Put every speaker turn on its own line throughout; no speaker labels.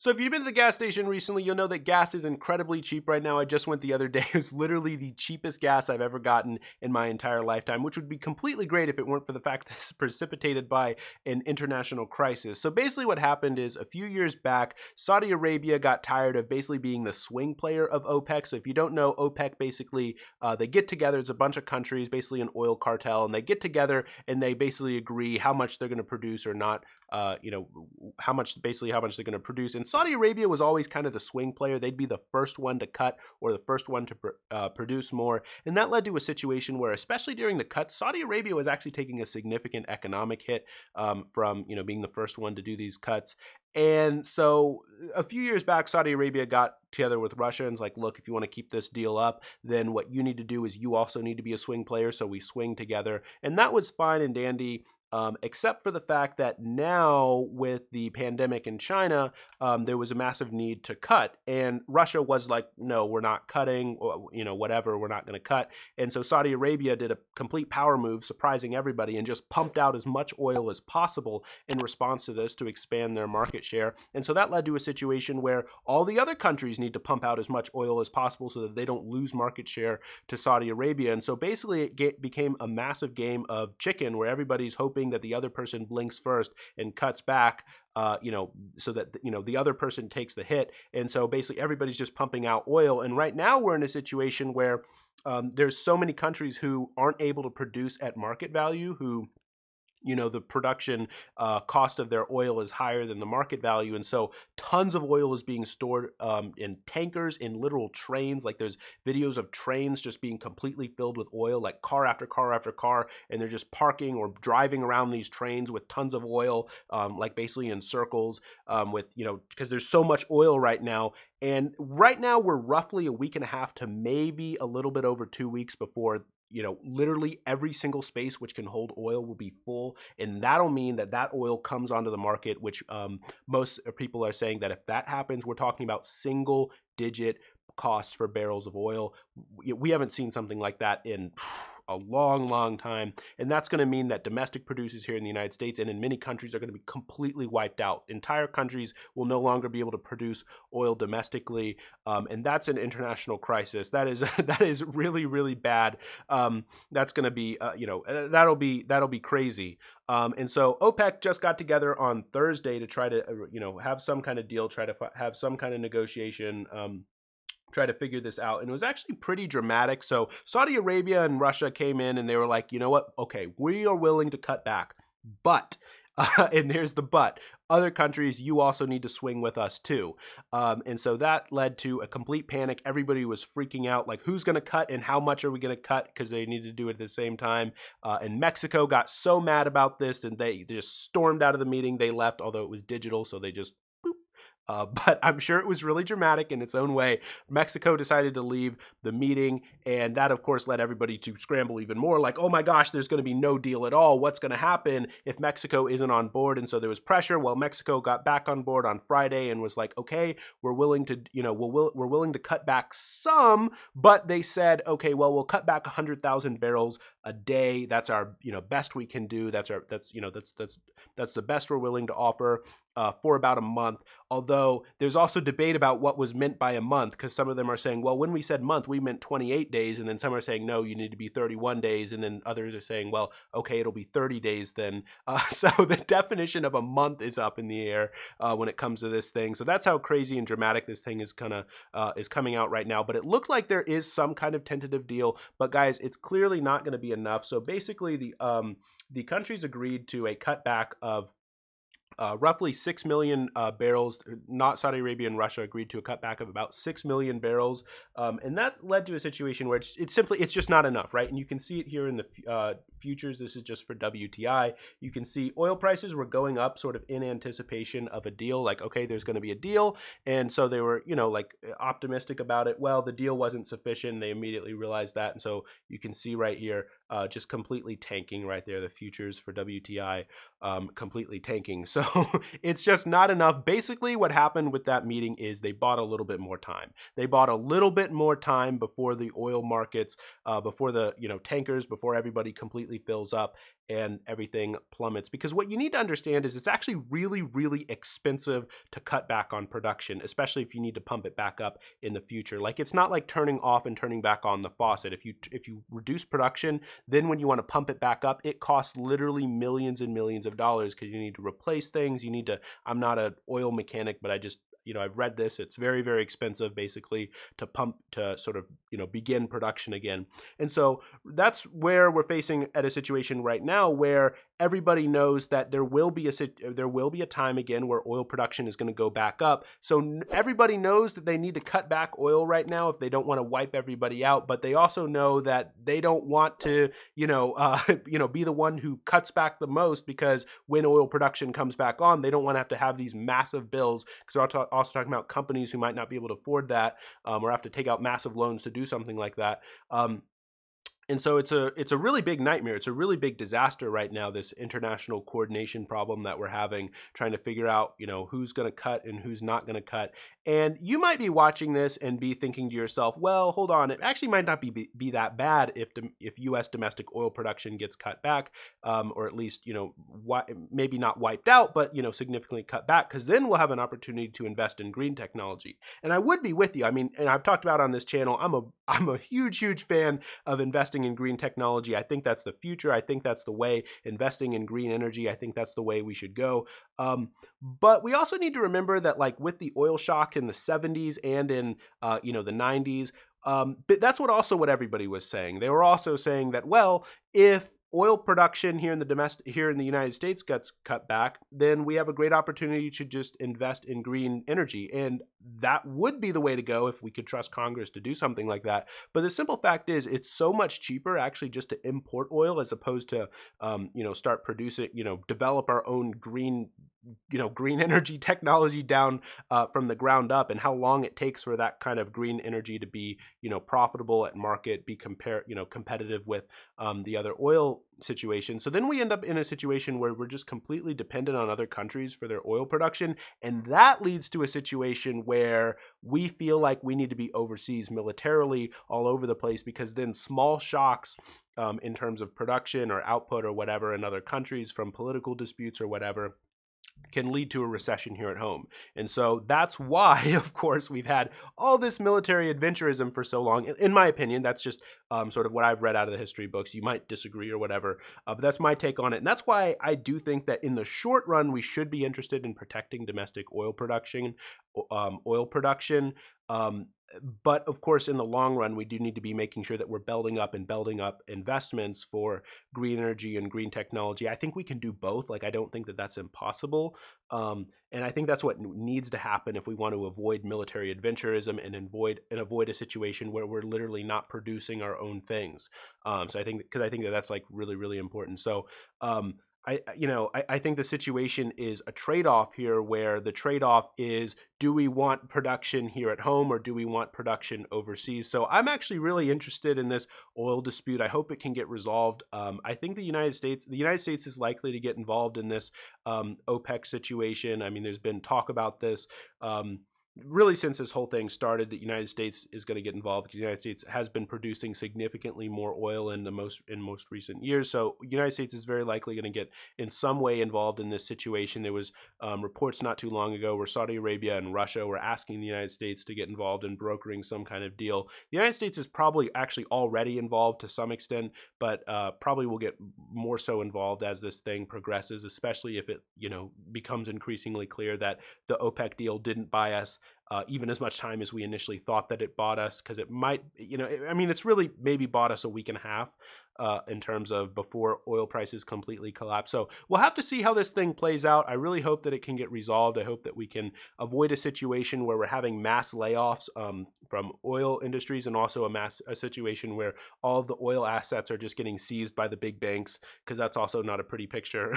So if you've been to the gas station recently, you'll know that gas is incredibly cheap right now. I just went the other day. It's literally the cheapest gas I've ever gotten in my entire lifetime, which would be completely great if it weren't for the fact that it's precipitated by an international crisis. So basically what happened is a few years back, Saudi Arabia got tired of basically being the swing player of OPEC. So if you don't know, OPEC basically, they get together, it's a bunch of countries, basically an oil cartel, and they get together and they basically agree how much they're going to produce or not, how much they're going to produce. And Saudi Arabia was always kind of the swing player. They'd be the first one to cut or the first one to produce more. And that led to a situation where, especially during the cuts, Saudi Arabia was actually taking a significant economic hit from, being the first one to do these cuts. And so a few years back, Saudi Arabia got together with Russia and was like, look, if you want to keep this deal up, then what you need to do is you also need to be a swing player. So we swing together. And that was fine and dandy. Except for the fact that now with the pandemic in China, there was a massive need to cut, and Russia was like, no, we're not cutting, or, whatever, we're not going to cut. And so Saudi Arabia did a complete power move, surprising everybody, and just pumped out as much oil as possible in response to this to expand their market share. And so that led to a situation where all the other countries need to pump out as much oil as possible so that they don't lose market share to Saudi Arabia. And so basically it became a massive game of chicken where everybody's hoping that the other person blinks first and cuts back, so that, the other person takes the hit. And so basically everybody's just pumping out oil. And right now we're in a situation where there's so many countries who aren't able to produce at market value, who the production cost of their oil is higher than the market value. And so tons of oil is being stored in tankers, in literal trains. Like there's videos of trains just being completely filled with oil, like car after car after car. And they're just parking or driving around these trains with tons of oil, like basically in circles because there's so much oil right now. And right now we're roughly a week and a half to maybe a little bit over 2 weeks before literally every single space which can hold oil will be full. And that'll mean that oil comes onto the market, which most people are saying that if that happens, we're talking about single digit costs for barrels of oil. We haven't seen something like that in a long time. And that's going to mean that domestic producers here in the United States and in many countries are going to be completely wiped out. Entire countries will no longer be able to produce oil domestically. And that's an international crisis. That is really, really bad. That's going to be, that'll be crazy. And so OPEC just got together on Thursday to try to, have some kind of deal, try to have some kind of negotiation, try to figure this out. And it was actually pretty dramatic. So Saudi Arabia and Russia came in and they were like, you know what? Okay, we are willing to cut back, but and here's the but. Other countries, you also need to swing with us too. And so that led to a complete panic. Everybody was freaking out, like who's going to cut and how much are we going to cut, because they needed to do it at the same time. And Mexico got so mad about this and they just stormed out of the meeting. They left, although it was digital, so they just but I'm sure it was really dramatic in its own way. Mexico decided to leave the meeting, and that, of course, led everybody to scramble even more, like, oh my gosh, there's going to be no deal at all. What's going to happen if Mexico isn't on board? And so there was pressure. Well, Mexico got back on board on Friday and was like, okay, we're willing to, we're willing to cut back some, but they said, okay, well, we'll cut back 100,000 barrels a day. That's our, best we can do. That's the best we're willing to offer for about a month. Although there's also debate about what was meant by a month, because some of them are saying, well, when we said month, we meant 28 days. And then some are saying, no, you need to be 31 days. And then others are saying, well, okay, it'll be 30 days then. So the definition of a month is up in the air when it comes to this thing. So that's how crazy and dramatic this thing is is coming out right now. But it looked like there is some kind of tentative deal. But guys, it's clearly not going to be enough. So basically the countries agreed to a cutback of roughly 6 million barrels. Not Saudi Arabia and Russia agreed to a cutback of about 6 million barrels. And that led to a situation where it's just not enough, right? And you can see it here in the futures. This is just for WTI. You can see oil prices were going up sort of in anticipation of a deal, like, okay, there's going to be a deal. And so they were, optimistic about it. Well, the deal wasn't sufficient. They immediately realized that. And so you can see right here, just completely tanking right there. The futures for WTI completely tanking. So it's just not enough. Basically, what happened with that meeting is they bought a little bit more time. They bought a little bit more time before the oil markets, before the tankers, before everybody completely fills up and everything plummets. Because what you need to understand is it's actually really, really expensive to cut back on production, especially if you need to pump it back up in the future. Like, it's not like turning off and turning back on the faucet. If you reduce production, then when you want to pump it back up, it costs literally millions and millions of dollars, because you need to replace things. You need to, I'm not an oil mechanic, but I just, I've read this. It's very, very expensive, basically, to pump, to sort of, begin production again. And so that's where we're facing at a situation right now where everybody knows that there will be a time again where oil production is going to go back up. So everybody knows that they need to cut back oil right now if they don't want to wipe everybody out. But they also know that they don't want to, be the one who cuts back the most, because when oil production comes back on, they don't want to have these massive bills, because we're also talking about companies who might not be able to afford that, or have to take out massive loans to do something like that. And so it's a really big nightmare. It's a really big disaster right now, this international coordination problem that we're having, trying to figure out, who's going to cut and who's not going to cut. And you might be watching this and be thinking to yourself, well, hold on, it actually might not be that bad if U.S. domestic oil production gets cut back, or at least, maybe not wiped out, but, significantly cut back, because then we'll have an opportunity to invest in green technology. And I would be with you. I mean, and I've talked about on this channel, I'm a huge fan of investing in green technology. I think that's the future. I think that's the way. Investing in green energy, I think that's the way we should go. But we also need to remember that, like, with the oil shock in the 70s and in the 90s, but that's what everybody was saying. They were also saying that, well, if oil production here in the United States gets cut back, then we have a great opportunity to just invest in green energy. And that would be the way to go if we could trust Congress to do something like that. But the simple fact is, it's so much cheaper actually just to import oil, as opposed to, start producing, develop our own green energy technology down from the ground up, and how long it takes for that kind of green energy to be, profitable at market, be competitive with the other oil situation. So then we end up in a situation where we're just completely dependent on other countries for their oil production. And that leads to a situation where we feel like we need to be overseas militarily all over the place, because then small shocks in terms of production or output or whatever in other countries from political disputes or whatever can lead to a recession here at home. And so that's why, of course, we've had all this military adventurism for so long. In my opinion, that's just sort of what I've read out of the history books. You might disagree or whatever, but that's my take on it. And that's why I do think that in the short run, we should be interested in protecting domestic oil production. But of course, in the long run, we do need to be making sure that we're building up investments for green energy and green technology. I think we can do both. Like, I don't think that that's impossible. And I think that's what needs to happen if we want to avoid military adventurism and avoid a situation where we're literally not producing our own things. So I think that that's like really, really important. So, I think the situation is a trade-off here, where the trade-off is, do we want production here at home or do we want production overseas? So I'm actually really interested in this oil dispute. I hope it can get resolved. I think the United States is likely to get involved in this OPEC situation. I mean, there's been talk about this. Really, since this whole thing started, the United States is going to get involved, because the United States has been producing significantly more oil in most recent years. So the United States is very likely going to get in some way involved in this situation. There was reports not too long ago where Saudi Arabia and Russia were asking the United States to get involved in brokering some kind of deal. The United States is probably actually already involved to some extent, but probably will get more so involved as this thing progresses, especially if it becomes increasingly clear that the OPEC deal didn't buy us even as much time as we initially thought that it bought us, because it might, it's really maybe bought us a week and a half in terms of before oil prices completely collapse. So we'll have to see how this thing plays out. I really hope that it can get resolved. I hope that we can avoid a situation where we're having mass layoffs from oil industries, and also a situation where all of the oil assets are just getting seized by the big banks, because that's also not a pretty picture.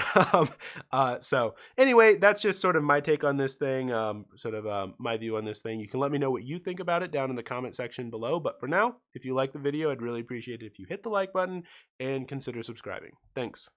So anyway, that's just sort of my take on this thing, my view on this thing. You can let me know what you think about it down in the comment section below. But for now, if you like the video, I'd really appreciate it if you hit the like button, and consider subscribing. Thanks.